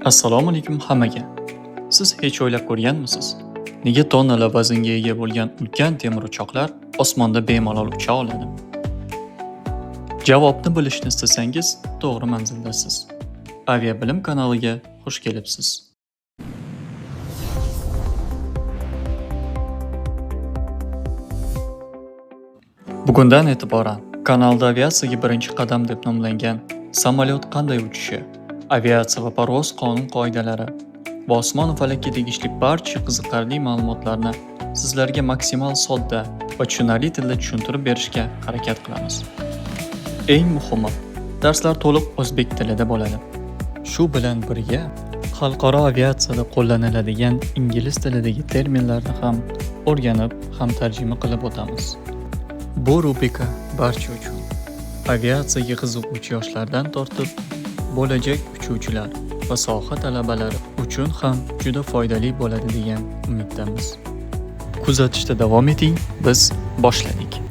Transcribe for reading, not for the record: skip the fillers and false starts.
Assalomu alaykum hammaga. Siz hech o'ylab ko'rganmisiz? Nega tonnalar vaznga ega bo'lgan ulkan temir uchoqlar osmonda bemalol ucha oladi? Javobni bilishni istasangiz, to'g'ri manzildasiz. Aviabilim kanaliga xush kelibsiz. Bugundan e'tiboran kanalda aviatsiyaga birinchi qadam deb nomlangan samolyot qanday uchishi, aviatsiya va parvoz qonun-qoidalari va osmon va falakka tegishli barcha qiziqarli ma'lumotlarni sizlarga maksimal sodda va tushunarli tilda tushuntirib berishga harakat qilamiz. Eng muhimi, darslar to'liq o'zbek tilida bo'ladi. Shu bilan birga xalqaro aviatsiyada qo'llaniladigan ingliz tilidagi terminlarni ham o'rganib, ham tarjima qilib o'tamiz. Bu rubrika barcha uchun, aviatsiyaga qiziquvchi yoshlardan tortib, bo'lajak uchuvchilar va soha talabalari uchun ham juda foydali bo'ladi degan umiddamiz. Kuzatishda davom eting, biz boshladik.